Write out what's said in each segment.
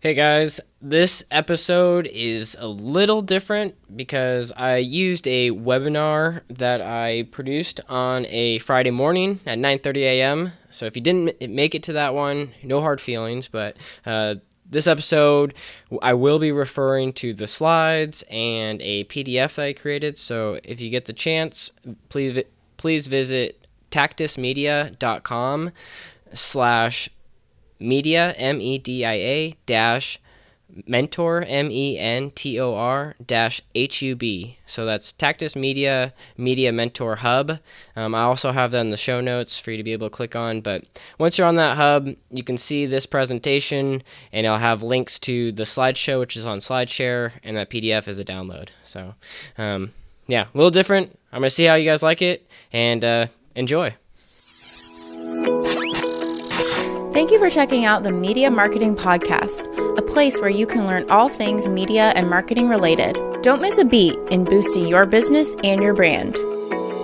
Hey guys, this episode is a little different because I used a webinar that I produced on a Friday morning at 9:30 a.m. So if you didn't make it to that one, no hard feelings, but this episode I will be referring to the slides and a PDF that I created. So if you get the chance, please visit tactusmedia.com slash media, MEDIA dash mentor, MENTOR dash HUB. So that's Tactus Media Mentor Hub. I also have that in the show notes for you to be able to click on. But once you're on that hub, you can see this presentation, and I'll have links to the slideshow, which is on SlideShare, and that PDF is a download. So, yeah, a little different. I'm going to see how you guys like it, and enjoy. Thank you for checking out the Media Marketing Podcast, a place where you can learn all things media and marketing related. Don't miss a beat in boosting your business and your brand.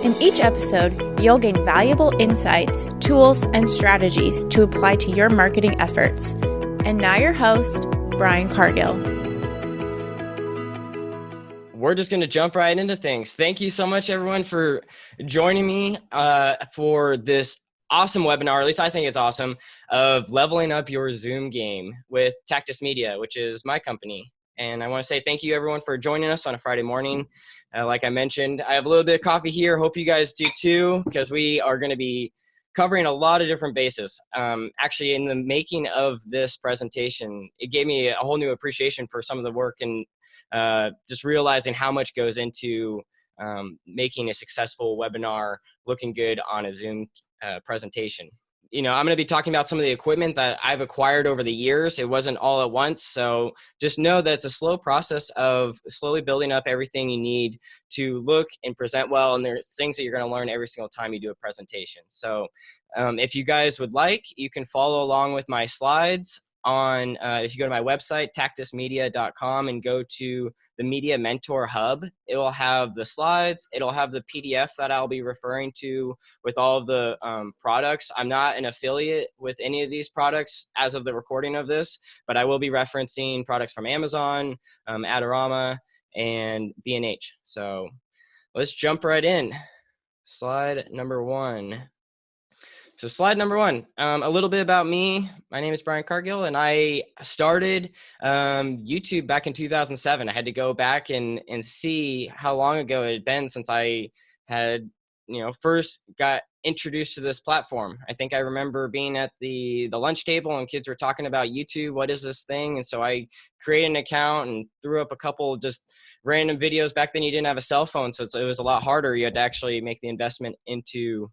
In each episode, you'll gain valuable insights, tools, and strategies to apply to your marketing efforts. And now your host, Brian Cargill. We're just going to jump right into things. Thank you so much, everyone, for joining me for this awesome webinar, or at least I think it's awesome, of leveling up your Zoom game with Tactus Media, which is my company. And I want to say thank you, everyone, for joining us on a Friday morning. Like I mentioned, I have a little bit of coffee here. Hope you guys do too, because we are going to be covering a lot of different bases. Actually, in the making of this presentation, it gave me a whole new appreciation for some of the work and just realizing how much goes into making a successful webinar looking good on a Zoom presentation. You know, I'm going to be talking about some of the equipment that I've acquired over the years. It wasn't all at once. So just know that it's a slow process of slowly building up everything you need to look and present well. And there's things that you're going to learn every single time you do a presentation. So if you guys would like, you can follow along with my slides on if you go to my website tactusmedia.com and go to the Media Mentor Hub. It will have the slides, it'll have the PDF that I'll be referring to with all of the products. I'm not an affiliate with any of these products as of the recording of this, but I will be referencing products from Amazon, Adorama, and B&H. So let's jump right in. Slide number 1. So slide number 1, a little bit about me. My name is Brian Cargill, and I started YouTube back in 2007. I had to go back and see how long ago it had been since I had, first got introduced to this platform. I think I remember being at the lunch table and kids were talking about YouTube. What is this thing? And so I created an account and threw up a couple just random videos. Back then you didn't have a cell phone, so it was a lot harder. You had to actually make the investment into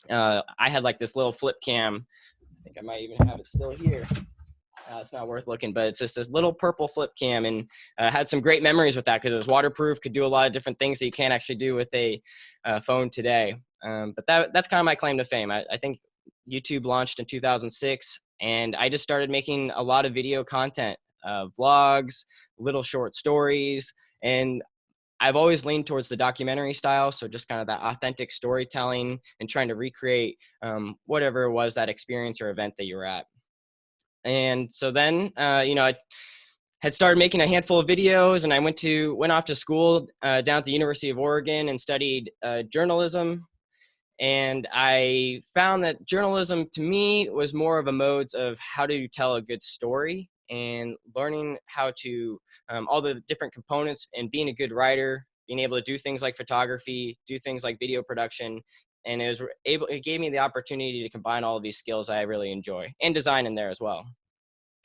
I had like this little flip cam. I think I might even have it still here. It's not worth looking, but it's just this little purple flip cam, and had some great memories with that because it was waterproof, could do a lot of different things that you can't actually do with a phone today. But that's kind of my claim to fame. I think YouTube launched in 2006, and I just started making a lot of video content, vlogs, little short stories, and I've always leaned towards the documentary style. So just kind of that authentic storytelling and trying to recreate whatever it was, that experience or event that you were at. And so then, I had started making a handful of videos, and I went off to school down at the University of Oregon and studied journalism. And I found that journalism to me was more of a modes of how to tell a good story and learning how to all the different components and being a good writer, being able to do things like photography, do things like video production. And it gave me the opportunity to combine all of these skills I really enjoy, and design in there as well.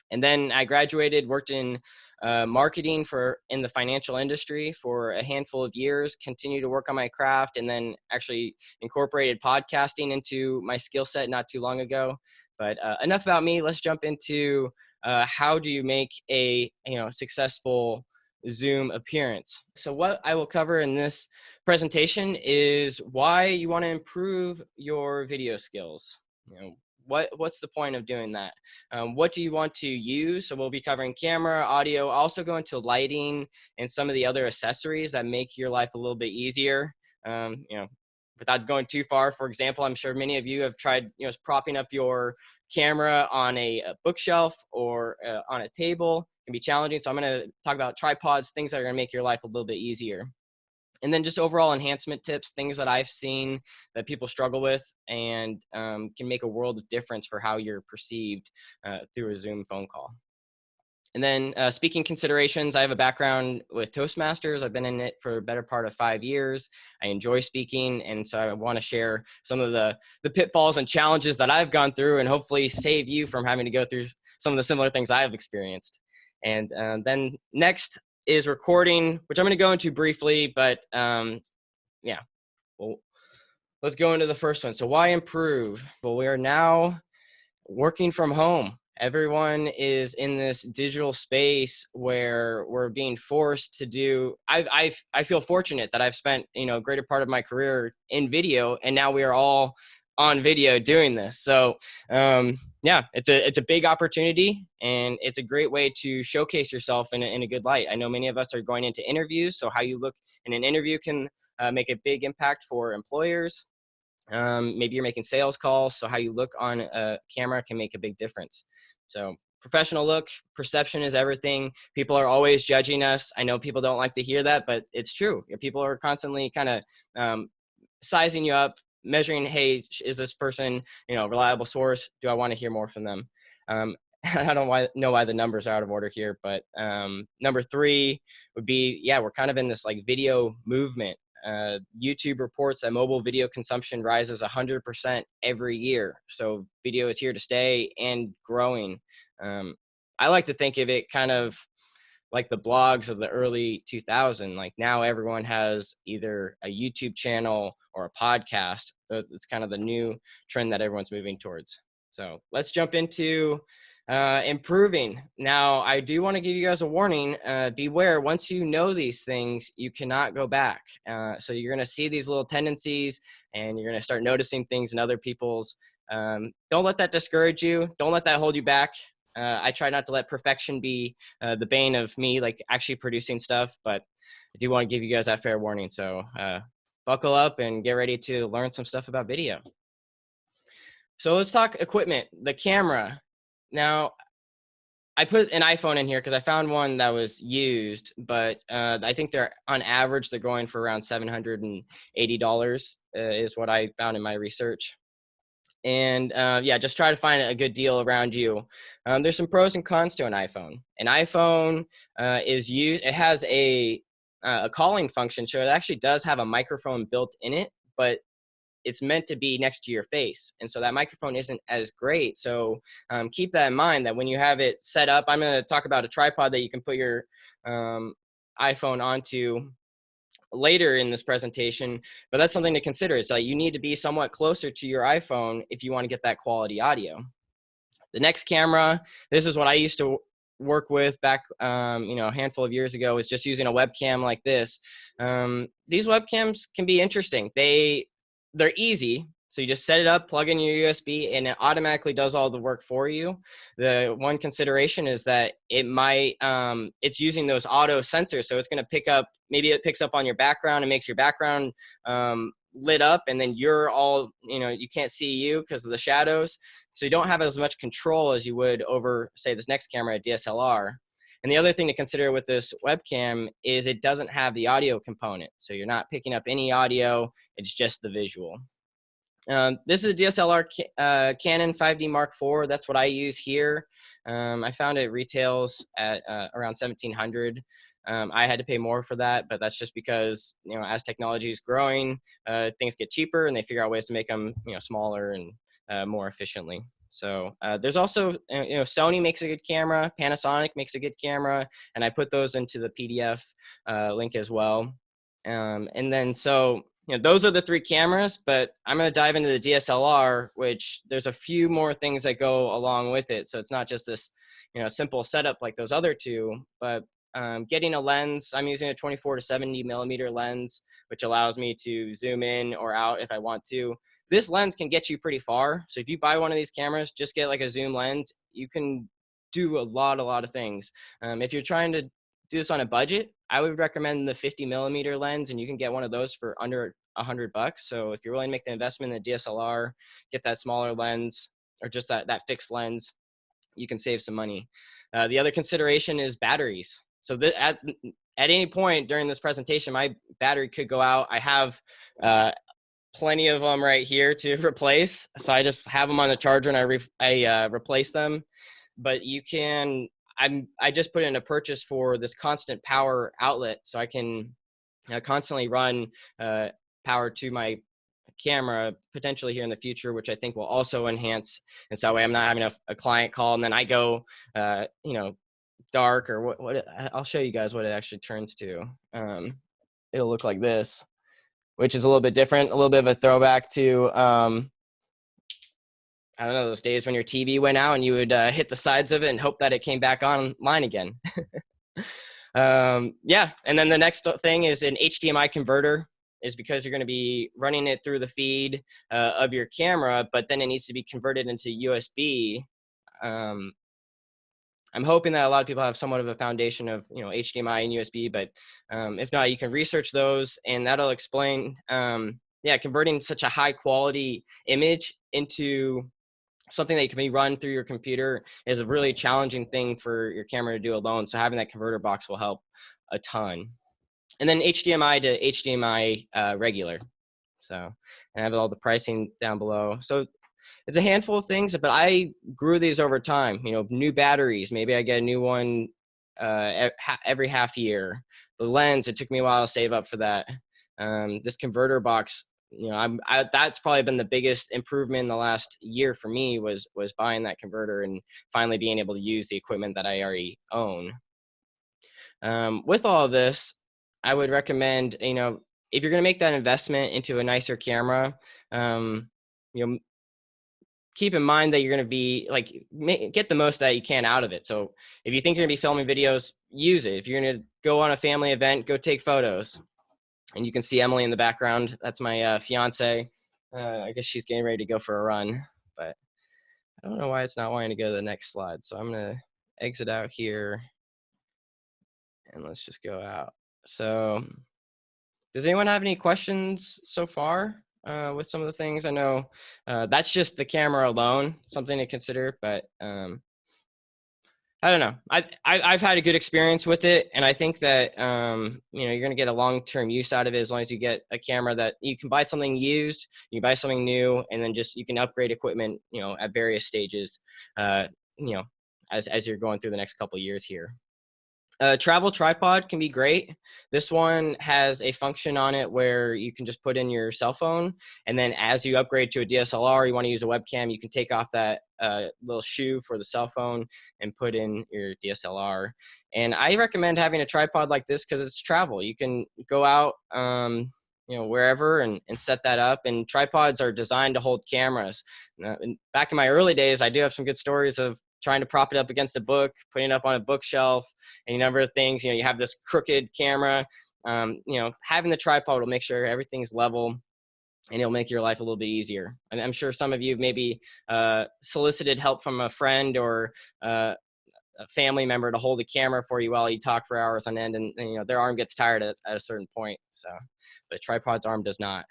And then I graduated, worked in marketing in the financial industry for a handful of years, continued to work on my craft, and then actually incorporated podcasting into my skill set not too long ago. But enough about me. Let's jump into how do you make a successful Zoom appearance. So what I will cover in this presentation is why you want to improve your video skills. What's the point of doing that? What do you want to use? So we'll be covering camera, audio, also go into lighting and some of the other accessories that make your life a little bit easier. without going too far, for example, I'm sure many of you have tried, propping up your camera on a bookshelf or on a table. It can be challenging. So I'm going to talk about tripods, things that are going to make your life a little bit easier. And then just overall enhancement tips, things that I've seen that people struggle with and can make a world of difference for how you're perceived through a Zoom phone call. And then speaking considerations, I have a background with Toastmasters. I've been in it for a better part of 5 years. I enjoy speaking, and so I want to share some of the pitfalls and challenges that I've gone through and hopefully save you from having to go through some of the similar things I have experienced. And then next is recording, which I'm going to go into briefly, but yeah, well, let's go into the first one. So why improve? Well, we are now working from home. Everyone is in this digital space where we're being forced to do. I feel fortunate that I've spent a greater part of my career in video, and now we are all on video doing this. So yeah, it's a big opportunity, and it's a great way to showcase yourself in a good light. I know many of us are going into interviews, so how you look in an interview can make a big impact for employers. Maybe you're making sales calls, so how you look on a camera can make a big difference. So professional look, perception is everything. People are always judging us. I know people don't like to hear that, but it's true. People are constantly kind of sizing you up, measuring, hey, is this person, reliable source? Do I want to hear more from them? I don't know why the numbers are out of order here, but number 3 would be, yeah, we're kind of in this like video movement. YouTube reports that mobile video consumption rises 100% every year. So video is here to stay and growing. I like to think of it kind of like the blogs of the early 2000s. Like now everyone has either a YouTube channel or a podcast. It's kind of the new trend that everyone's moving towards. So let's jump into improving. Now, I do want to give you guys a warning. Beware, once you know these things, you cannot go back. So you're going to see these little tendencies, and you're going to start noticing things in other people's. Don't let that discourage you. Don't let that hold you back. I try not to let perfection be the bane of me, like actually producing stuff, but I do want to give you guys that fair warning. So buckle up and get ready to learn some stuff about video. So let's talk equipment, the camera. Now, I put an iPhone in here because I found one that was used, but I think they're on average, they're going for around $780 is what I found in my research. And yeah, just try to find a good deal around you. There's some pros and cons to an iPhone. An iPhone it has a calling function, so it actually does have a microphone built in it, but it's meant to be next to your face. And so that microphone isn't as great. So keep that in mind, that when you have it set up, I'm going to talk about a tripod that you can put your iPhone onto later in this presentation, but that's something to consider. Is that you need to be somewhat closer to your iPhone if you want to get that quality audio. The next camera, this is what I used to work with back, a handful of years ago, was just using a webcam like this. These webcams can be interesting. They're easy. So you just set it up, plug in your USB, and it automatically does all the work for you. The one consideration is that it's using those auto sensors. So it's going to pick up, maybe it picks up on your background and makes your background lit up, and then you're all, you can't see you because of the shadows. So you don't have as much control as you would over, say, this next camera, a DSLR. And the other thing to consider with this webcam is it doesn't have the audio component. So you're not picking up any audio, it's just the visual. This is a DSLR Canon 5D Mark IV. That's what I use here. I found it retails at around $1,700. I had to pay more for that, but that's just because, as technology is growing, things get cheaper and they figure out ways to make them, smaller and more efficiently. So there's also, Sony makes a good camera, Panasonic makes a good camera, and I put those into the PDF link as well. And then so, those are the 3 cameras, but I'm going to dive into the DSLR, which there's a few more things that go along with it. So it's not just this, simple setup like those other 2, but getting a lens. I'm using a 24 to 70 millimeter lens, which allows me to zoom in or out if I want to. This lens can get you pretty far. So if you buy one of these cameras, just get like a zoom lens. You can do a lot of things. If you're trying to do this on a budget, I would recommend the 50 millimeter lens, and you can get one of those for under $100. So if you're willing to make the investment in the DSLR, get that smaller lens or just that fixed lens, you can save some money. The other consideration is batteries. So at any point during this presentation, my battery could go out. I have plenty of them right here to replace. So I just have them on the charger and I replace them. But you can, I just put in a purchase for this constant power outlet, so I can constantly run power to my camera potentially here in the future, which I think will also enhance. And so that way I'm not having a client call and then I go, dark or what I'll show you guys what it actually turns to. It'll look like this, which is a little bit different, a little bit of a throwback to, I don't know, those days when your TV went out and you would hit the sides of it and hope that it came back online again. Yeah. And then the next thing is an HDMI converter, is because you're going to be running it through the feed of your camera, but then it needs to be converted into USB. I'm hoping that a lot of people have somewhat of a foundation of, HDMI and USB, but if not, you can research those and that'll explain, converting such a high quality image into something that can be run through your computer is a really challenging thing for your camera to do alone. So having that converter box will help a ton. And then HDMI to HDMI regular. So I have all the pricing down below. So it's a handful of things, but I grew these over time. New batteries. Maybe I get a new one every half year. The lens, it took me a while to save up for that. This converter box, that's probably been the biggest improvement in the last year for me was buying that converter and finally being able to use the equipment that I already own. With all of this, I would recommend, if you're going to make that investment into a nicer camera, keep in mind that you're going to be get the most that you can out of it. So if you think you're going to be filming videos, use it. If you're going to go on a family event, go take photos. And you can see Emily in the background. That's my fiance. I guess she's getting ready to go for a run, but I don't know why it's not wanting to go to the next slide. So I'm going to exit out here and let's just go out. So does anyone have any questions so far with some of the things? I know that's just the camera alone, something to consider, but I don't know. I've had a good experience with it, and I think that you're going to get a long-term use out of it as long as you get a camera that you can buy something used, you can buy something new, and then just you can upgrade equipment, at various stages, as you're going through the next couple of years here. Travel tripod can be great. This one has a function on it where you can just put in your cell phone, and then as you upgrade to a DSLR, you want to use a webcam, you can take off that little shoe for the cell phone and put in your DSLR. And I recommend having a tripod like this because it's travel. You can go out, wherever and set that up. And tripods are designed to hold cameras. Back in my early days, I do have some good stories of trying to prop it up against a book, putting it up on a bookshelf, and a number of things. You have this crooked camera. Having the tripod will make sure everything's level, and it'll make your life a little bit easier. And I'm sure some of you maybe solicited help from a friend or a family member to hold a camera for you while you talk for hours on end, and their arm gets tired at a certain point. So, but tripod's arm does not.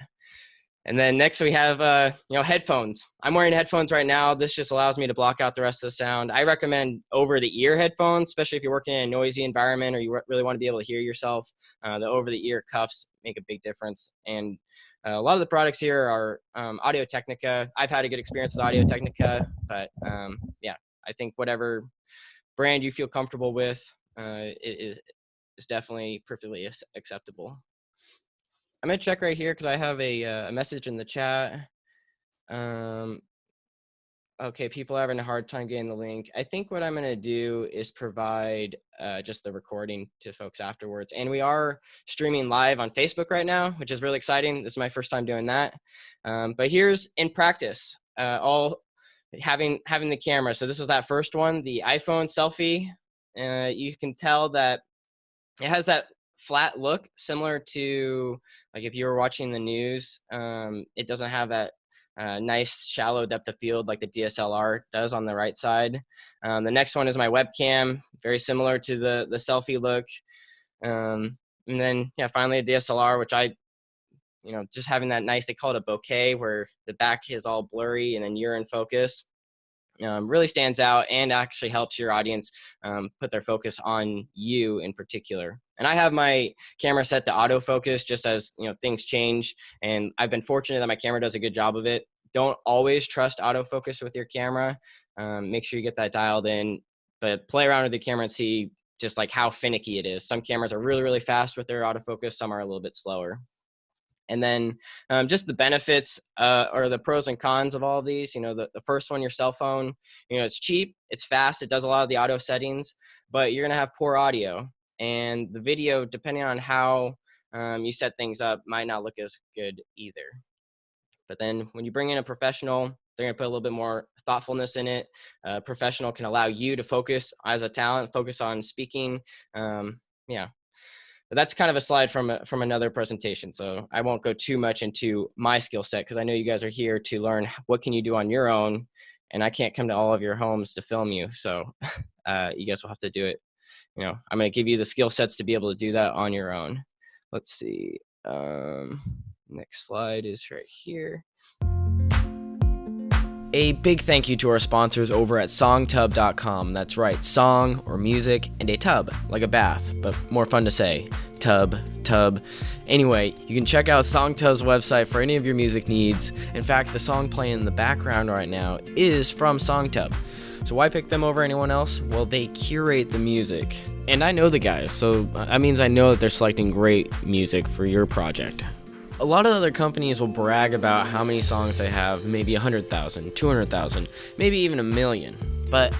And then next we have, headphones. I'm wearing headphones right now. This just allows me to block out the rest of the sound. I recommend over-the-ear headphones, especially if you're working in a noisy environment or you really want to be able to hear yourself. The over-the-ear cuffs make a big difference. And a lot of the products here are Audio Technica. I've had a good experience with Audio Technica, but I think whatever brand you feel comfortable with is definitely perfectly acceptable. I'm going to check right here because I have a message in the chat. Okay, people are having a hard time getting the link. I think what I'm going to do is provide just the recording to folks afterwards. And we are streaming live on Facebook right now, which is really exciting. This is my first time doing that. But here's in practice, all having the camera. So this is that first one, the iPhone selfie. You can tell that it has that flat look similar to like if you were watching the news. It doesn't have that nice shallow depth of field like the DSLR does on the right side. The next one is my webcam, very similar to the selfie look. And then finally a DSLR, which I just having that nice, they call it a bokeh, where the back is all blurry and then you're in focus, really stands out and actually helps your audience put their focus on you in particular. And I have my camera set to autofocus just as things change, and I've been fortunate that my camera does a good job of it. Don't always trust autofocus with your camera. Make sure you get that dialed in, but play around with the camera and see just like how finicky it is. Some cameras are really, really fast with their autofocus. Some are a little bit slower. And then just the benefits or the pros and cons of all of these. The first one, your cell phone, it's cheap, it's fast, it does a lot of the auto settings, but you're going to have poor audio. And the video, depending on how you set things up, might not look as good either. But then when you bring in a professional, they're going to put a little bit more thoughtfulness in it. A professional can allow you to focus as a talent, focus on speaking. Yeah. But that's kind of a slide from another presentation. So I won't go too much into my skill set, because I know you guys are here to learn what can you do on your own. And I can't come to all of your homes to film you. So you guys will have to do it. I'm going to give you the skill sets to be able to do that on your own. Let's see. Next slide is right here. A big thank you to our sponsors over at SONGTUB.com. That's right, song or music and a tub, like a bath, but more fun to say. Tub. Anyway, you can check out SONGTUB's website for any of your music needs. In fact, the song playing in the background right now is from SONGTUB. So why pick them over anyone else? Well, they curate the music. And I know the guys, so that means I know that they're selecting great music for your project. A lot of other companies will brag about how many songs they have, maybe 100,000, 200,000, maybe even 1 million. But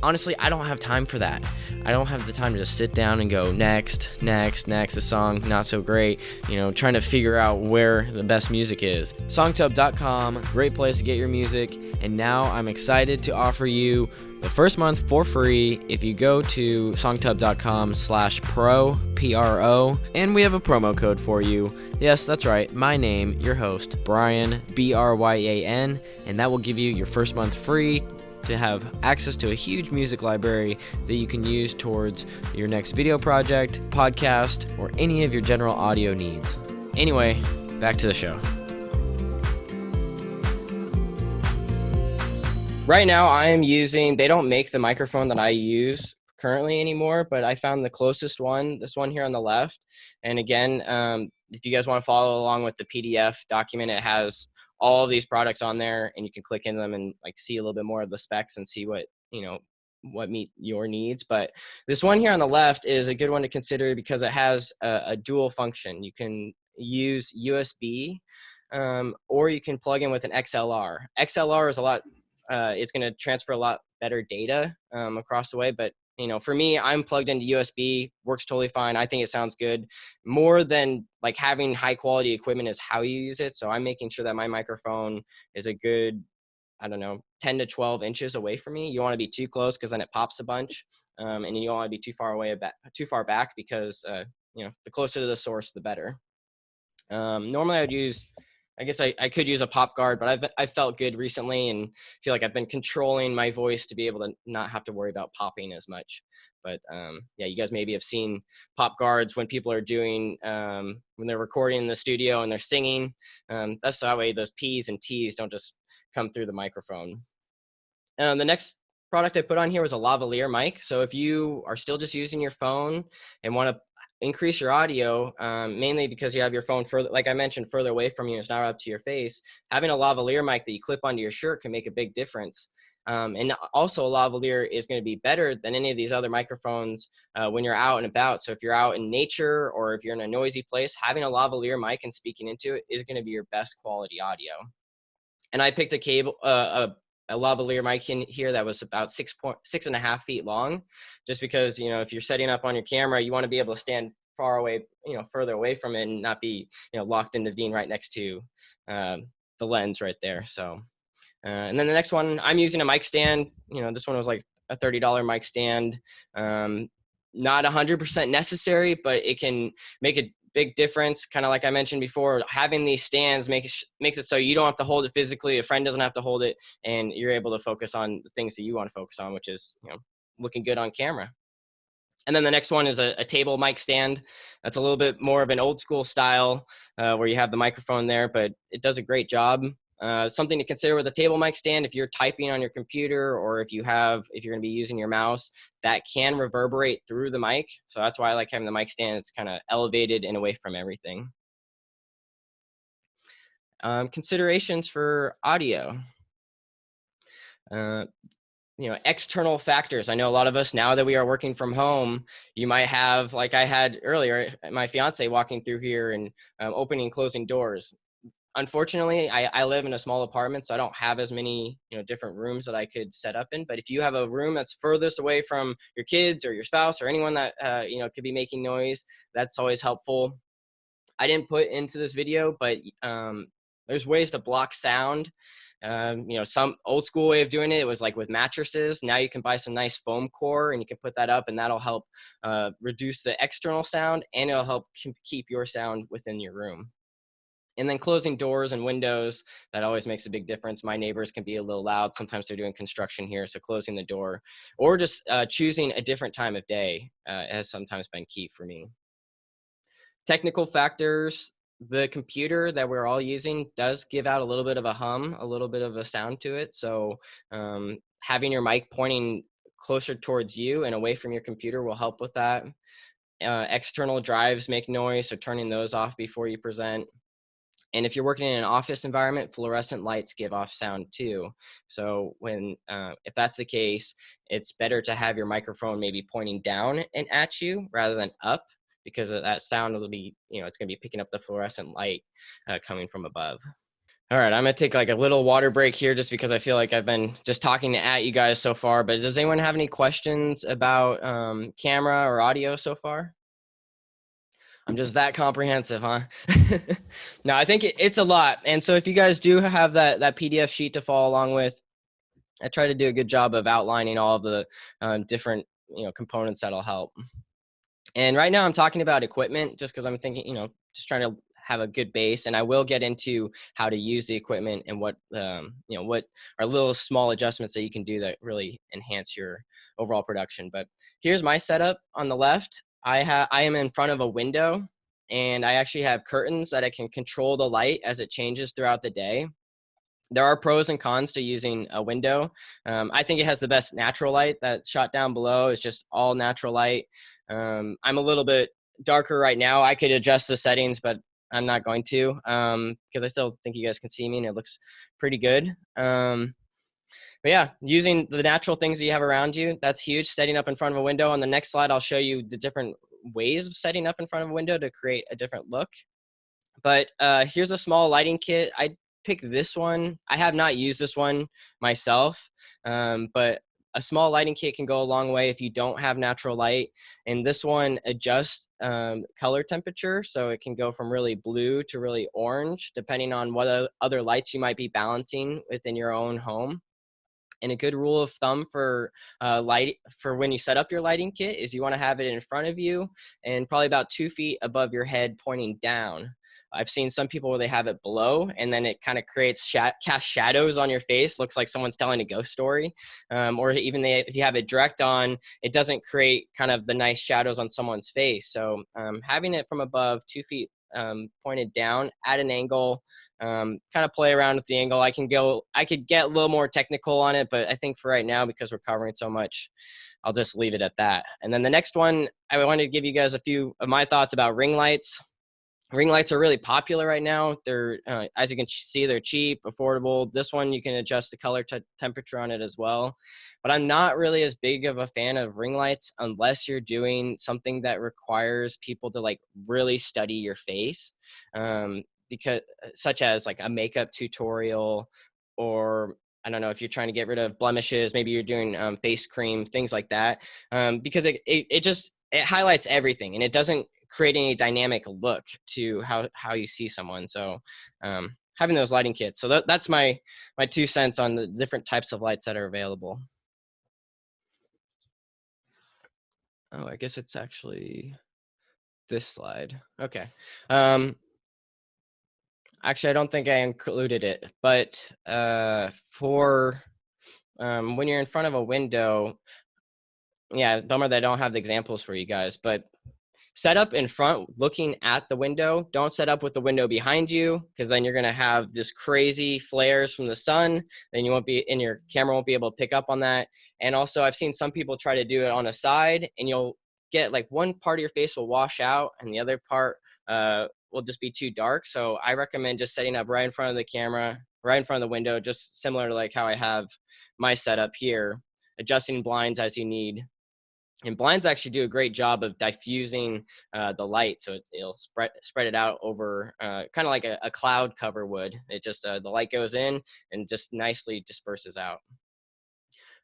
honestly, I don't have time for that. I don't have the time to just sit down and go next, a song not so great, trying to figure out where the best music is. SONGTUB.com, great place to get your music. And now I'm excited to offer you the first month for free if you go to songtub.com/pro, P-R-O, and we have a promo code for you. Yes, that's right, my name, your host, Brian, B-R-Y-A-N, and that will give you your first month free to have access to a huge music library that you can use towards your next video project, podcast, or any of your general audio needs. Anyway, back to the show. Right now I am using, they don't make the microphone that I use currently anymore, but I found the closest one, this one here on the left. And again, if you guys want to follow along with the PDF document, it has all of these products on there, and you can click in them and like see a little bit more of the specs and see what meet your needs. But this one here on the left is a good one to consider because it has a dual function. You can use USB or you can plug in with an XLR. XLR is a lot, it's going to transfer a lot better data across the way, but for me, I'm plugged into USB, works totally fine. I think it sounds good. More than like having high quality equipment is how you use it. So I'm making sure that my microphone is a good, 10 to 12 inches away from me. You don't want to be too close because then it pops a bunch. And you don't want to be too far back because, the closer to the source, the better. Normally I would use, I guess I could use a pop guard, but I've felt good recently and feel like I've been controlling my voice to be able to not have to worry about popping as much. But you guys maybe have seen pop guards when people are doing, when they're recording in the studio and they're singing. That's that way those P's and T's don't just come through the microphone. The next product I put on here was a lavalier mic. So if you are still just using your phone and want to increase your audio, mainly because you have your phone further, like I mentioned, further away from you, it's not up to your face. Having a lavalier mic that you clip onto your shirt can make a big difference. And also a lavalier is going to be better than any of these other microphones when you're out and about. So if you're out in nature or if you're in a noisy place, having a lavalier mic and speaking into it is going to be your best quality audio. And I picked a lavalier mic in here that was about 6.5 feet long, just because, if you're setting up on your camera, you want to be able to stand far away, further away from it and not be, locked into being right next to the lens right there. So, and then the next one, I'm using a mic stand. This one was like a $30 mic stand. Not 100% necessary, but it can make a big difference. Kind of like I mentioned before, having these stands makes it so you don't have to hold it physically. A friend doesn't have to hold it, and you're able to focus on the things that you want to focus on, which is, looking good on camera. And then the next one is a table mic stand. That's a little bit more of an old school style where you have the microphone there, but it does a great job. Something to consider with a table mic stand, if you're typing on your computer or if you're going to be using your mouse, that can reverberate through the mic. So that's why I like having the mic stand. It's kind of elevated and away from everything. Considerations for audio. External factors. I know a lot of us, now that we are working from home, you might have, like I had earlier, my fiance walking through here and opening and closing doors. Unfortunately, I live in a small apartment, so I don't have as many, different rooms that I could set up in. But if you have a room that's furthest away from your kids or your spouse or anyone that, could be making noise, that's always helpful. I didn't put into this video, but there's ways to block sound. Some old school way of doing it, it was like with mattresses. Now you can buy some nice foam core and you can put that up, and that'll help reduce the external sound, and it'll help keep your sound within your room. And then closing doors and windows, that always makes a big difference. My neighbors can be a little loud. Sometimes they're doing construction here, so closing the door or just choosing a different time of day has sometimes been key for me. Technical factors, the computer that we're all using does give out a little bit of a hum, a little bit of a sound to it. So having your mic pointing closer towards you and away from your computer will help with that. External drives make noise, so turning those off before you present. And if you're working in an office environment, fluorescent lights give off sound too. So if that's the case, it's better to have your microphone maybe pointing down and at you rather than up, because that sound will be, it's going to be picking up the fluorescent light coming from above. All right, I'm going to take like a little water break here just because I feel like I've been just talking at you guys so far. But does anyone have any questions about camera or audio so far? I'm just that comprehensive, huh? No, I think it's a lot. And so if you guys do have that PDF sheet to follow along with, I try to do a good job of outlining all of the different components that'll help. And right now I'm talking about equipment just because I'm thinking, just trying to have a good base, and I will get into how to use the equipment and what what are little small adjustments that you can do that really enhance your overall production. But here's my setup. On the left, I am in front of a window, and I actually have curtains that I can control the light as it changes throughout the day. There are pros and cons to using a window. I think it has the best natural light. That shot down below is just all natural light. I'm a little bit darker right now. I could adjust the settings, but I'm not going to because I still think you guys can see me and it looks pretty good. But yeah, using the natural things that you have around you, that's huge. Setting up in front of a window. On the next slide, I'll show you the different ways of setting up in front of a window to create a different look. But here's a small lighting kit. I picked this one. I have not used this one myself, but a small lighting kit can go a long way if you don't have natural light. And this one adjusts color temperature, so it can go from really blue to really orange, depending on what other lights you might be balancing within your own home. And a good rule of thumb for when you set up your lighting kit is you want to have it in front of you and probably about 2 feet above your head pointing down. I've seen some people where they have it below, and then it kind of creates cast shadows on your face. Looks like someone's telling a ghost story. Or even if you have it direct on, it doesn't create kind of the nice shadows on someone's face. So having it from above 2 feet pointed down at an angle, kind of play around with the angle. I could get a little more technical on it, but I think for right now, because we're covering so much, I'll just leave it at that. And then the next one, I wanted to give you guys a few of my thoughts about ring lights. Ring lights are really popular right now. They're, as you can see, they're cheap, affordable. This one, you can adjust the color temperature on it as well. But I'm not really as big of a fan of ring lights unless you're doing something that requires people to like really study your face, because such as like a makeup tutorial, or I don't know, if you're trying to get rid of blemishes, maybe you're doing face cream, things like that, because it highlights everything and it doesn't creating a dynamic look to how you see someone. So having those lighting kits. So that's my 2 cents on the different types of lights that are available. Oh, I guess it's actually this slide. Okay. Actually, I don't think I included it, but for when you're in front of a window, yeah, bummer that I don't have the examples for you guys, but set up in front looking at the window. Don't set up with the window behind you, because then you're going to have this crazy flares from the sun. Then you won't be, and your camera won't be able to pick up on that. And also I've seen some people try to do it on a side, and you'll get like one part of your face will wash out and the other part will just be too dark. So I recommend just setting up right in front of the camera, right in front of the window, just similar to like how I have my setup here, adjusting blinds as you need. And blinds actually do a great job of diffusing the light, so it'll spread it out over kind of like a cloud cover would. It just the light goes in and just nicely disperses out.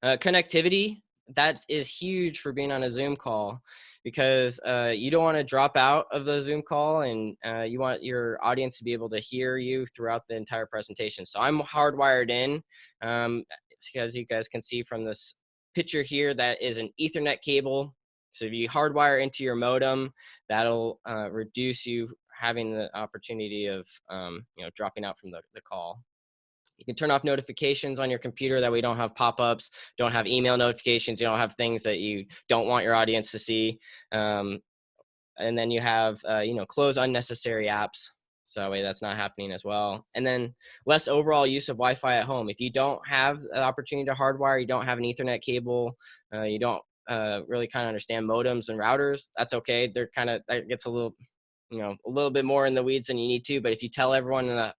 Connectivity, that is huge for being on a Zoom call, because you don't want to drop out of the Zoom call, and you want your audience to be able to hear you throughout the entire presentation. So I'm hardwired in, as you guys can see from this picture here, that is an Ethernet cable. So if you hardwire into your modem, that'll reduce you having the opportunity of dropping out from the call. You can turn off notifications on your computer, that we don't have pop-ups, don't have email notifications, you don't have things that you don't want your audience to see. And then you have, close unnecessary apps, so that way that's not happening as well. And then less overall use of Wi-Fi at home. If you don't have the opportunity to hardwire, you don't have an Ethernet cable, you don't really kind of understand modems and routers, that's okay. They're kind of, that gets a little, a little bit more in the weeds than you need to. But if you tell everyone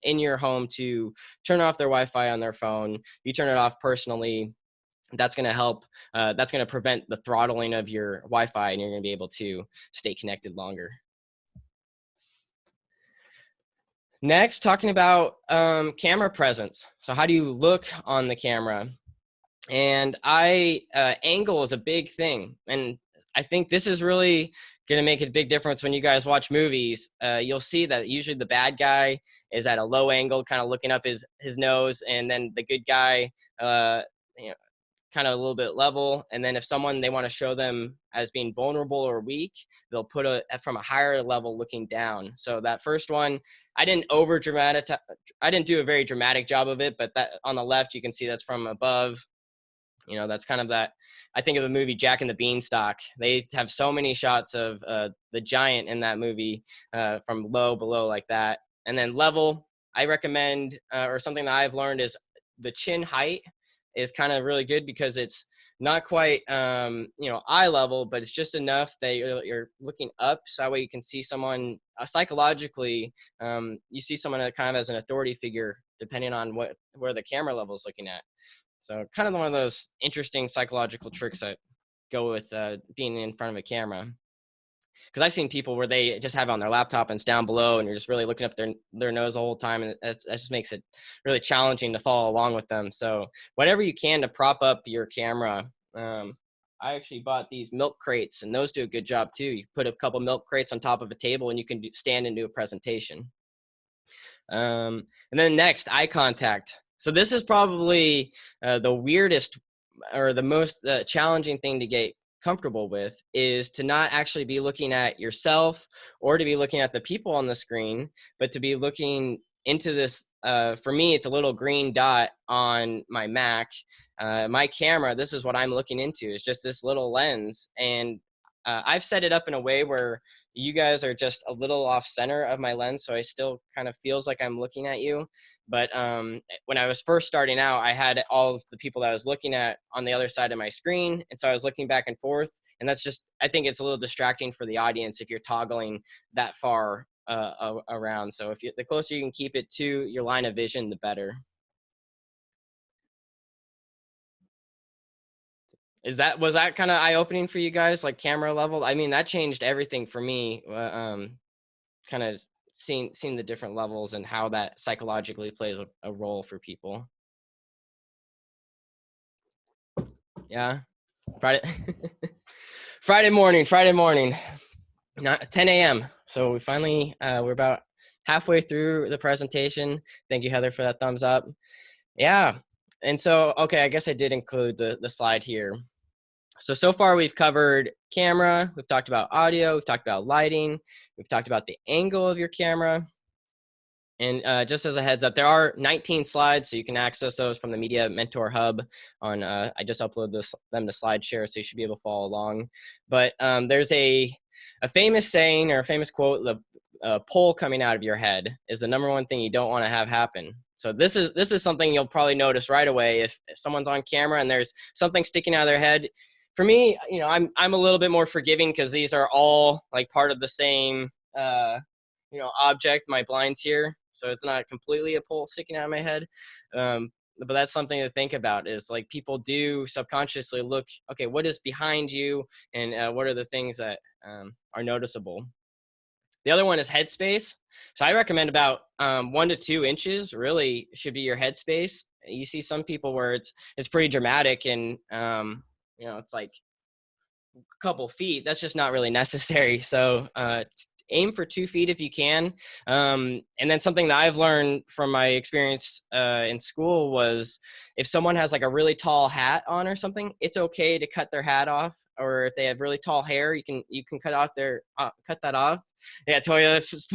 in your home to turn off their Wi-Fi on their phone, you turn it off personally, that's going to help. That's going to prevent the throttling of your Wi-Fi, and you're going to be able to stay connected longer. Next, talking about camera presence. So how do you look on the camera? And angle is a big thing. And I think this is really going to make a big difference when you guys watch movies. You'll see that usually the bad guy is at a low angle, kind of looking up his nose, and then the good guy, kind of a little bit level. And then if someone, they want to show them as being vulnerable or weak, they'll put from a higher level looking down. So that first one, I didn't do a very dramatic job of it, but that on the left, you can see that's from above. That's kind of that. I think of the movie Jack and the Beanstalk. They have so many shots of the giant in that movie from low below like that. And then level, I recommend, or something that I've learned, is the chin height is kind of really good, because it's not quite, eye level, but it's just enough that you're looking up. So that way you can see someone psychologically, you see someone that kind of as an authority figure, depending on where the camera level is looking at. So kind of one of those interesting psychological tricks that go with being in front of a camera. Because I've seen people where they just have it on their laptop and it's down below, and you're just really looking up their nose the whole time, and that just makes it really challenging to follow along with them. So whatever you can to prop up your camera. I actually bought these milk crates, and those do a good job too. You put a couple milk crates on top of a table, and you can stand and do a presentation. And then next, eye contact. So this is probably the weirdest or the most challenging thing to get comfortable with, is to not actually be looking at yourself or to be looking at the people on the screen, but to be looking into this. For me, it's a little green dot on my Mac. My camera, this is what I'm looking into, is just this little lens. And I've set it up in a way where you guys are just a little off center of my lens, so I still kind of feels like I'm looking at you. But when I was first starting out, I had all of the people that I was looking at on the other side of my screen, and so I was looking back and forth, and that's just, I think it's a little distracting for the audience if you're toggling that far around. So the closer you can keep it to your line of vision, the better. Was that kind of eye-opening for you guys, like camera level? I mean, that changed everything for me. Kind of seeing the different levels and how that psychologically plays a role for people. Yeah, Friday morning, not 10 a.m. So we finally, we're about halfway through the presentation. Thank you, Heather, for that thumbs up. Yeah. And so, okay, I guess I did include the slide here. So far we've covered camera, we've talked about audio, we've talked about lighting, we've talked about the angle of your camera. And just as a heads up, there are 19 slides, so you can access those from the Media Mentor Hub. I just uploaded them to SlideShare, so you should be able to follow along. But there's a famous saying or a famous quote: "The pole coming out of your head is the number one thing you don't want to have happen." So this is something you'll probably notice right away if someone's on camera and there's something sticking out of their head. For me, I'm a little bit more forgiving because these are all like part of the same object, my blinds here. So it's not completely a pole sticking out of my head. But that's something to think about, is like people do subconsciously look, okay, what is behind you, and what are the things that are noticeable. The other one is headspace. So I recommend about 1 to 2 inches really should be your headspace. You see some people where it's pretty dramatic, and it's like a couple feet. That's just not really necessary. So aim for 2 feet if you can. And then something that I've learned from my experience in school was, if someone has like a really tall hat on or something, it's okay to cut their hat off. Or if they have really tall hair, you can cut that off. Yeah, Toya is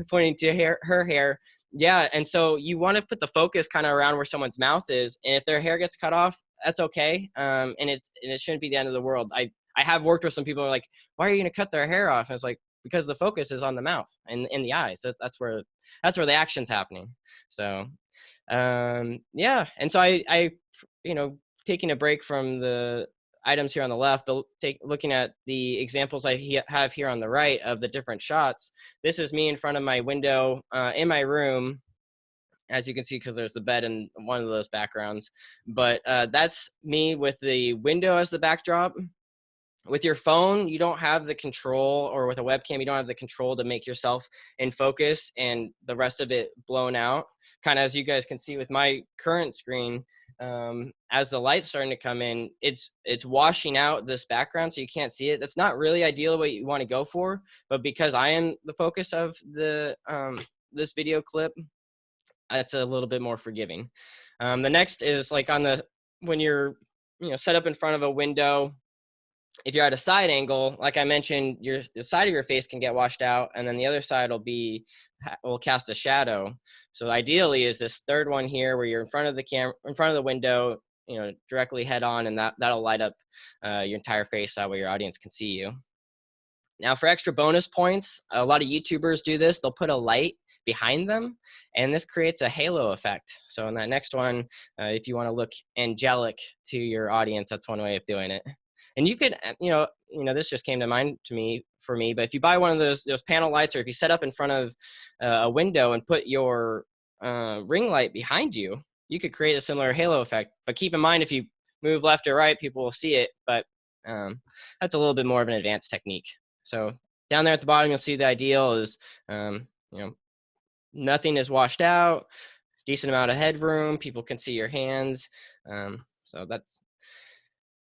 pointing to her hair. Yeah, and so you want to put the focus kind of around where someone's mouth is, and if their hair gets cut off, that's okay. And it shouldn't be the end of the world. I have worked with some people who are like, why are you going to cut their hair off? And it's like, because the focus is on the mouth and in the eyes. That's where the action's happening. So, yeah. And so I taking a break from the items here on the left, but looking at the examples I have here on the right of the different shots. This is me in front of my window in my room, as you can see, because there's the bed in one of those backgrounds. But that's me with the window as the backdrop. With your phone, you don't have the control, or with a webcam, you don't have the control to make yourself in focus and the rest of it blown out. Kind of as you guys can see with my current screen, as the light's starting to come in, it's washing out this background, so you can't see it. That's not really ideal what you want to go for, but because I am the focus of the this video clip, that's a little bit more forgiving. The next is like when you're set up in front of a window. If you're at a side angle, like I mentioned, the side of your face can get washed out, and then the other side will cast a shadow. So ideally is this third one here, where you're in front of the window, directly head on, and that'll light up your entire face, that way your audience can see you. Now, for extra bonus points, a lot of YouTubers do this. They'll put a light behind them, and this creates a halo effect. So in that next one, if you want to look angelic to your audience, that's one way of doing it. And you could, this just came to mind for me, but if you buy one of those panel lights, or if you set up in front of a window and put your ring light behind you, you could create a similar halo effect. But keep in mind, if you move left or right, people will see it, but that's a little bit more of an advanced technique. So down there at the bottom, you'll see the ideal is, nothing is washed out, decent amount of headroom, people can see your hands. So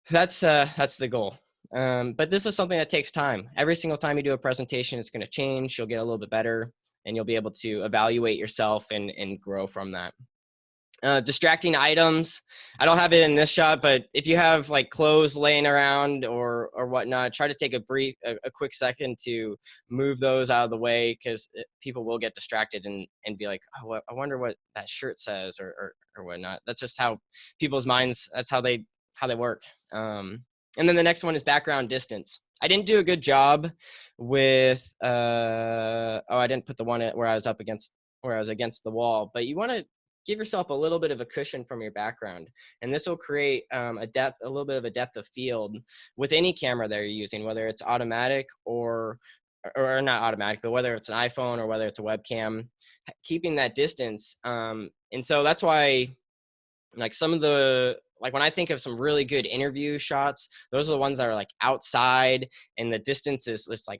that's the goal. But this is something that takes time. Every single time you do a presentation, it's going to change. You'll get a little bit better, and you'll be able to evaluate yourself and grow from that. Distracting items. I don't have it in this shot, but if you have like clothes laying around or whatnot, try to take a quick second to move those out of the way, because people will get distracted and be like, oh, I wonder what that shirt says or whatnot. That's just how people's minds, that's how they work. And then the next one is background distance. I didn't do a good job with, I didn't put the one where I was against the wall, but you want to give yourself a little bit of a cushion from your background. And this will create a little bit of a depth of field with any camera that you're using, whether it's automatic or not automatic, but whether it's an iPhone or whether it's a webcam, keeping that distance. And so that's why, like when I think of some really good interview shots, those are the ones that are like outside and the distance is like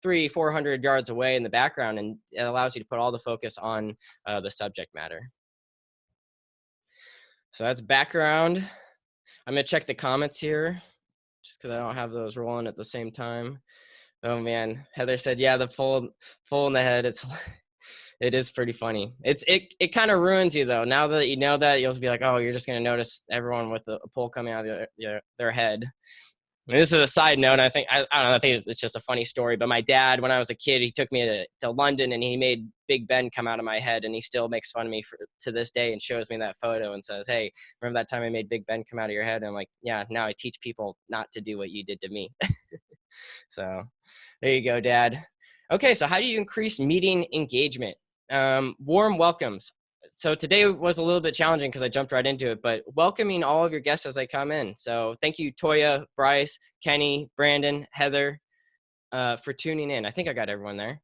300-400 yards away in the background, and it allows you to put all the focus on the subject matter. So that's background. I'm gonna check the comments here just because I don't have those rolling at the same time. Oh man, Heather said, yeah, the pole in the head, it is pretty funny. It kind of ruins you though. Now that you know that, you'll be like, oh, you're just gonna notice everyone with a pole coming out of their head. And this is a side note. I don't know. I think it's just a funny story. But my dad, when I was a kid, he took me to London, and he made Big Ben come out of my head, and he still makes fun of me to this day, and shows me that photo and says, "Hey, remember that time I made Big Ben come out of your head?" And I'm like, "Yeah." Now I teach people not to do what you did to me. So, there you go, Dad. Okay, so how do you increase meeting engagement? Warm welcomes. So today was a little bit challenging because I jumped right into it, but welcoming all of your guests as they come in. So thank you, Toya, Bryce, Kenny, Brandon, Heather, for tuning in. I think I got everyone there.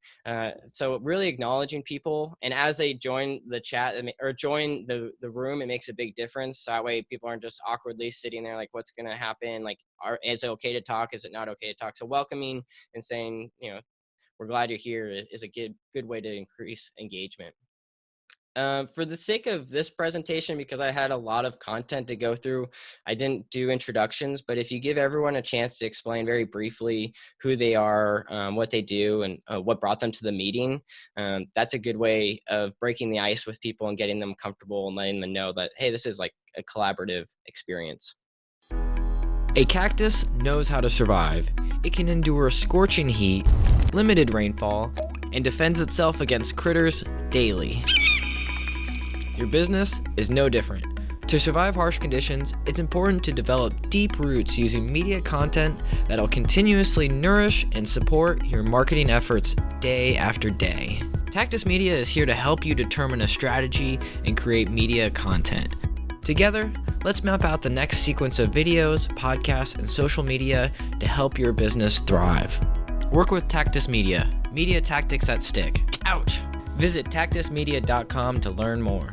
So really acknowledging people, and as they join the chat or join the room, it makes a big difference. So that way people aren't just awkwardly sitting there like, what's going to happen? Like, is it okay to talk? Is it not okay to talk? So welcoming and saying, we're glad you're here is a good way to increase engagement. For the sake of this presentation, because I had a lot of content to go through, I didn't do introductions, but if you give everyone a chance to explain very briefly who they are, what they do, and what brought them to the meeting, that's a good way of breaking the ice with people and getting them comfortable and letting them know that, hey, this is like a collaborative experience. A cactus knows how to survive. It can endure scorching heat, limited rainfall, and defends itself against critters daily. Your business is no different. To survive harsh conditions, it's important to develop deep roots using media content that'll continuously nourish and support your marketing efforts day after day. Tactus Media is here to help you determine a strategy and create media content. Together, let's map out the next sequence of videos, podcasts, and social media to help your business thrive. Work with Tactus Media, media tactics that stick. Ouch! Visit tactusmedia.com to learn more.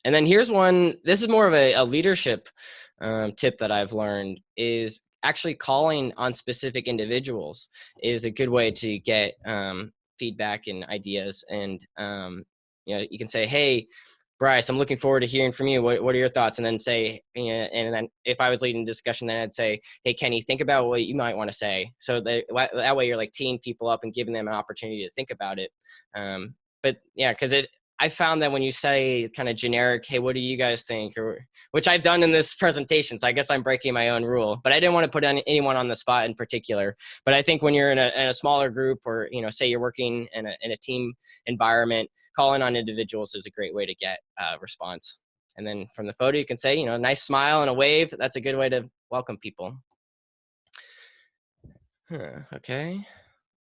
And then here's one, this is more of a leadership tip that I've learned, is actually calling on specific individuals is a good way to get feedback and ideas. And, you can say, hey, Bryce, I'm looking forward to hearing from you. What are your thoughts? And then say, and then if I was leading the discussion, then I'd say, hey, Kenny, think about what you might want to say. So that way you're like teeing people up and giving them an opportunity to think about it. But yeah, because I found that when you say kind of generic, hey, what do you guys think? Or which I've done in this presentation, so I guess I'm breaking my own rule. But I didn't want to put anyone on the spot in particular. But I think when you're in a smaller group, or say you're working in a team environment, calling on individuals is a great way to get response. And then from the photo, you can say, a nice smile and a wave. That's a good way to welcome people. Okay,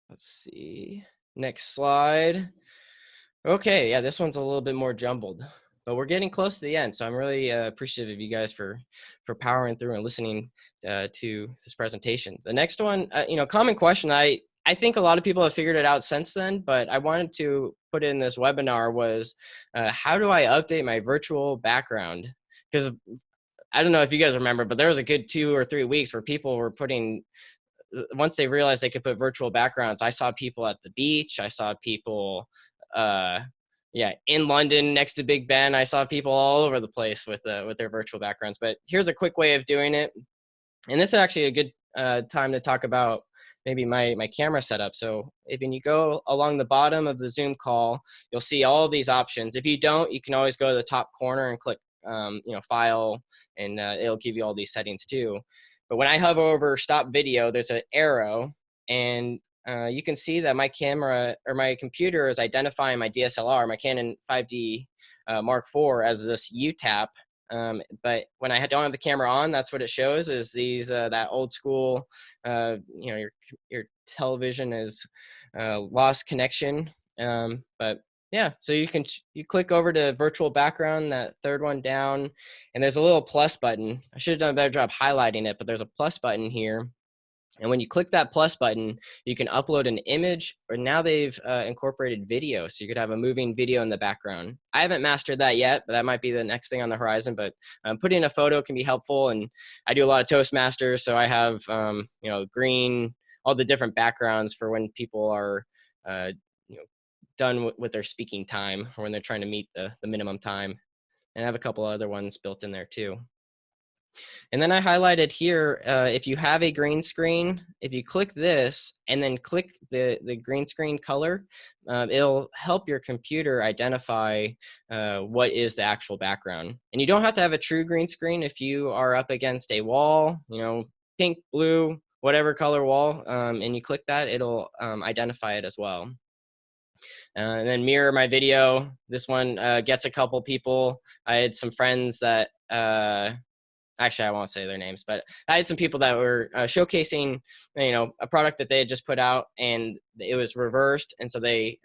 let's see. Next slide. Okay, yeah, this one's a little bit more jumbled, but we're getting close to the end. So I'm really appreciative of you guys for powering through and listening to this presentation. The next one, common question. I think a lot of people have figured it out since then, but I wanted to put in this webinar was, how do I update my virtual background? Because I don't know if you guys remember, but there was a good 2 or 3 weeks where people were putting, once they realized they could put virtual backgrounds, I saw people at the beach. I saw people in London next to Big Ben. I saw people all over the place with their virtual backgrounds. But here's a quick way of doing it. And this is actually a good time to talk about maybe my camera setup. So when you go along the bottom of the Zoom call, you'll see all of these options. If you don't, you can always go to the top corner and click file, and it'll give you all these settings too. But when I hover over stop video, there's an arrow, and you can see that my camera or my computer is identifying my DSLR, my Canon 5D Mark IV, as this U-tap. But when I don't have the camera on, that's what it shows, is these that old school, your television is lost connection. But yeah, so you click over to virtual background, that third one down, and there's a little plus button. I should have done a better job highlighting it, but there's a plus button here. And when you click that plus button, you can upload an image, or now they've incorporated video. So you could have a moving video in the background. I haven't mastered that yet, but that might be the next thing on the horizon. But putting a photo can be helpful. And I do a lot of Toastmasters. So I have, green, all the different backgrounds for when people are, done with their speaking time, or when they're trying to meet the minimum time. And I have a couple other ones built in there too. And then I highlighted here, if you have a green screen, if you click this and then click the green screen color, it'll help your computer identify what is the actual background. And you don't have to have a true green screen if you are up against a wall, pink, blue, whatever color wall, and you click that, it'll identify it as well. And then mirror my video. This one gets a couple people. I had some friends that actually, I won't say their names, but I had some people that were showcasing, a product that they had just put out, and it was reversed. And so they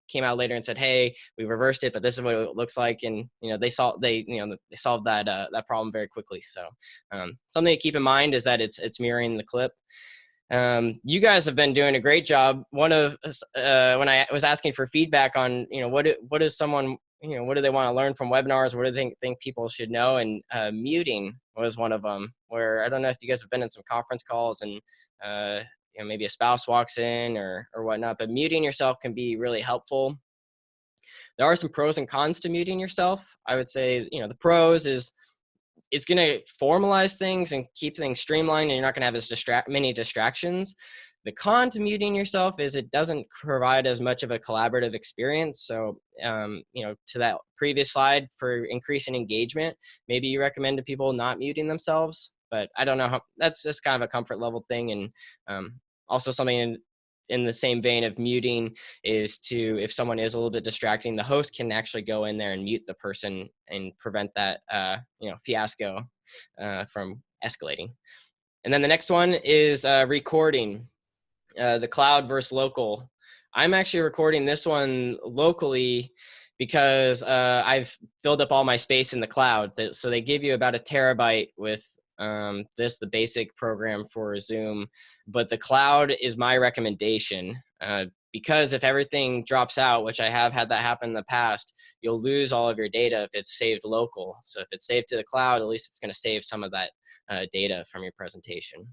came out later and said, "Hey, we reversed it, but this is what it looks like." And they solved that problem very quickly. So something to keep in mind is that it's mirroring the clip. You guys have been doing a great job. One of when I was asking for feedback on what is someone, what do they want to learn from webinars, what do they think people should know, and muting was one of them, where I don't know if you guys have been in some conference calls and maybe a spouse walks in or whatnot, but muting yourself can be really helpful. There are some pros and cons to muting yourself. I would say the pros is it's going to formalize things and keep things streamlined, and you're not going to have as many distractions. The con to muting yourself is it doesn't provide as much of a collaborative experience. So, to that previous slide, for increasing engagement, maybe you recommend to people not muting themselves, but I don't know how, that's just kind of a comfort level thing. And also something in the same vein of muting is to, if someone is a little bit distracting, the host can actually go in there and mute the person and prevent that, fiasco from escalating. And then the next one is recording, the cloud versus local. I'm actually recording this one locally because I've filled up all my space in the cloud. So they give you about 1 terabyte with the basic program for Zoom, but the cloud is my recommendation because if everything drops out, which I have had that happen in the past, you'll lose all of your data if it's saved local. So if it's saved to the cloud, at least it's going to save some of that data from your presentation.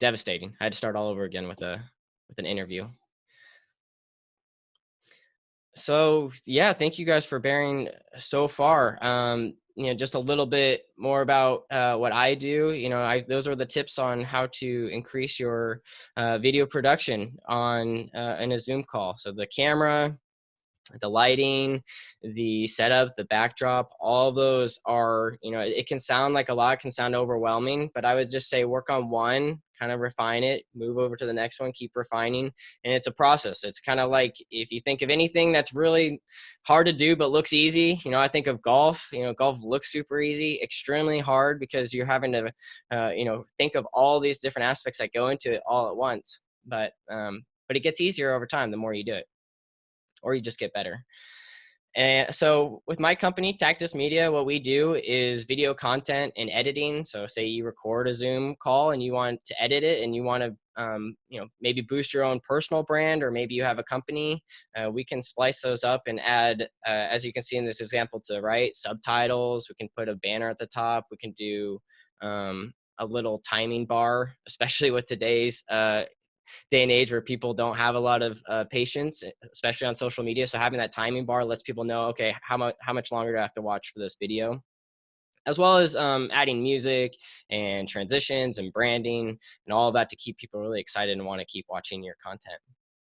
Devastating. I had to start all over again with an interview. So yeah, thank you guys for bearing so far. Just a little bit more about what I do. Those are the tips on how to increase your video production in a Zoom call. So the camera, the lighting, the setup, the backdrop, all those are, it can sound like a lot, can sound overwhelming, but I would just say work on one, kind of refine it, move over to the next one, keep refining. And it's a process. It's kind of like, if you think of anything that's really hard to do, but looks easy, I think of golf. Golf looks super easy, extremely hard because you're having to, think of all these different aspects that go into it all at once. But it gets easier over time, the more you do it, or you just get better. And so with my company, Tactus Media, what we do is video content and editing. So say you record a Zoom call and you want to edit it and you want to, maybe boost your own personal brand, or maybe you have a company, we can splice those up and add, as you can see in this example to the right, subtitles. We can put a banner at the top. We can do a little timing bar, especially with today's day and age where people don't have a lot of patience, especially on social media. So having that timing bar lets people know, okay, how much longer do I have to watch for this video? As well as adding music and transitions and branding and all of that to keep people really excited and want to keep watching your content.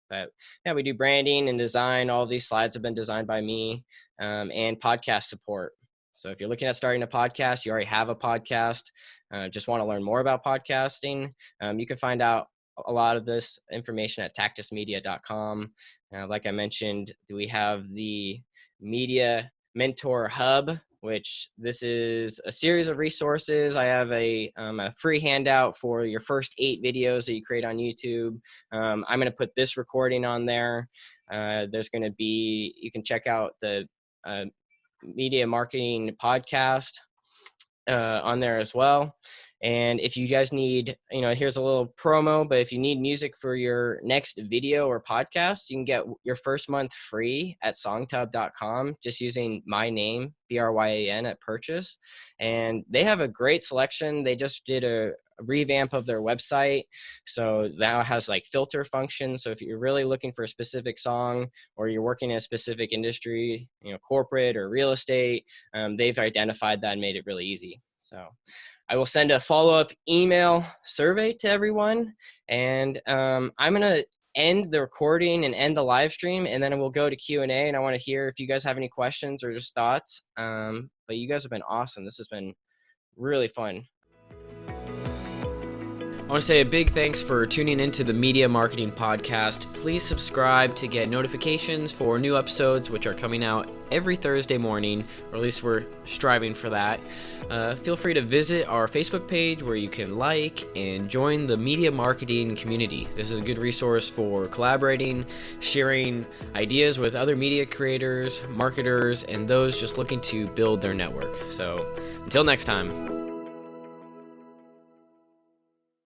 But yeah, we do branding and design. All of these slides have been designed by me, and podcast support. So if you're looking at starting a podcast, you already have a podcast, just want to learn more about podcasting, you can find out a lot of this information at tactusmedia.com. Like I mentioned, we have the Media Mentor Hub, which this is a series of resources. I have a free handout for your first 8 videos that you create on YouTube. I'm going to put this recording on there. There's going to be, you can check out the media marketing podcast on there as well. And if you guys need, here's a little promo, but if you need music for your next video or podcast, you can get your first month free at songtub.com, just using my name, Bryan, at purchase. And they have a great selection. They just did a revamp of their website, so now it has like filter functions. So if you're really looking for a specific song, or you're working in a specific industry, corporate or real estate, they've identified that and made it really easy. So I will send a follow-up email survey to everyone, and I'm gonna end the recording and end the live stream, and then we'll go to Q&A, and I want to hear if you guys have any questions or just thoughts. But you guys have been awesome. This has been really fun. I want to say a big thanks for tuning into the Media Marketing Podcast. Please subscribe to get notifications for new episodes, which are coming out every Thursday morning, or at least we're striving for that. Feel free to visit our Facebook page where you can like and join the media marketing community. This is a good resource for collaborating, sharing ideas with other media creators, marketers, and those just looking to build their network. So until next time.